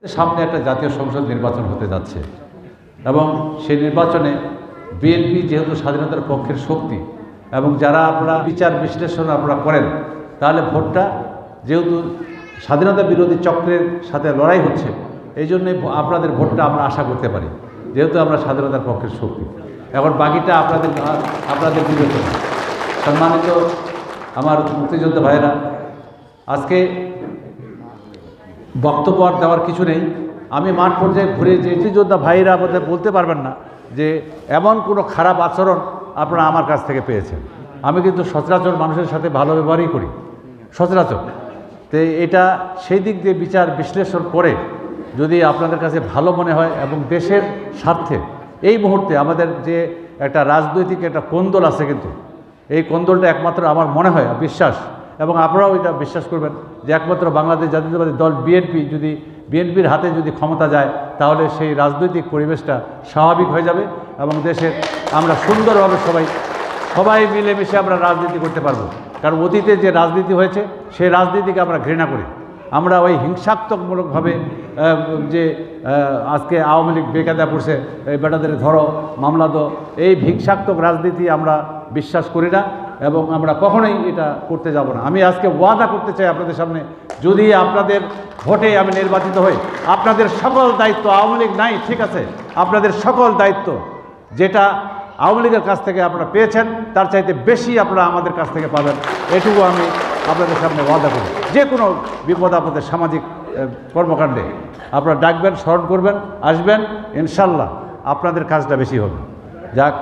সামনে একটা জাতীয় সংসদ নির্বাচন হতে যাচ্ছে এবং সেই নির্বাচনে বিএনপি যেহেতু স্বাধীনতার পক্ষের শক্তি এবং যারা আপনারা বিচার বিশ্লেষণ আপনারা করেন, তাহলে ভোটটা যেহেতু স্বাধীনতা বিরোধী চক্রের সাথে লড়াই হচ্ছে, এই জন্যে আপনাদের ভোটটা আমরা আশা করতে পারি, যেহেতু আমরা স্বাধীনতার পক্ষের শক্তি। এখন বাকিটা আপনাদের বিবেচনা। সম্মানিত আমার মুক্তিযোদ্ধা ভাইয়েরা, আজকে বক্তব্য আর দেওয়ার কিছু নেই। আমি মাঠ পর্যায়ে ঘুরে যে মুক্তিযোদ্ধা ভাইরা আমাদের বলতে পারবেন না যে এমন কোনো খারাপ আচরণ আপনারা আমার কাছ থেকে পেয়েছেন। আমি কিন্তু সচরাচর মানুষের সাথে ভালো ব্যবহারই করি, সচরাচর। তো এটা সেই দিক দিয়ে বিচার বিশ্লেষণ করে যদি আপনাদের কাছে ভালো মনে হয় এবং দেশের স্বার্থে এই মুহূর্তে আমাদের যে একটা রাজনৈতিক একটা কোন্দল আছে, কিন্তু এই কোন্দলটা একমাত্র আমার মনে হয় বিশ্বাস, এবং আপনারাও এটা বিশ্বাস করবেন যে একমাত্র বাংলাদেশ জাতীয়তাবাদী দল বিএনপির হাতে যদি ক্ষমতা যায়, তাহলে সেই রাজনৈতিক পরিবেশটা স্বাভাবিক হয়ে যাবে এবং দেশের আমরা সুন্দরভাবে সবাই মিলেমিশে আমরা রাজনীতি করতে পারবো। কারণ অতীতে যে রাজনীতি হয়েছে সেই রাজনীতিকে আমরা ঘৃণা করি। আমরা ওই হিংসাত্মকমূলকভাবে যে আজকে আওয়ামী লীগ বেকায়দা পড়ছে, এই বেটাদের ধরো মামলা দো, এই হিংসাত্মক রাজনীতি আমরা বিশ্বাস করি না এবং আমরা কখনোই এটা করতে যাব না। আমি আজকে ওয়াদা করতে চাই আপনাদের সামনে, যদি আপনাদের ভোটে আমি নির্বাচিত হই, আপনাদের সকল দায়িত্ব, আওয়ামী লীগ নাই ঠিক আছে, আপনাদের সকল দায়িত্ব যেটা আওয়ামী লীগের কাছ থেকে আপনারা পেয়েছেন তার চাইতে বেশি আপনারা আমাদের কাছ থেকে পাবেন, এটুকু আমি আপনাদের সামনে ওয়াদা করি। যে কোনো বিপদ আপদের সামাজিক কর্মকাণ্ডে আপনারা ডাকবেন, স্মরণ করবেন, আসবেন, ইনশাল্লাহ আপনাদের কাজটা বেশি হবে। যাক।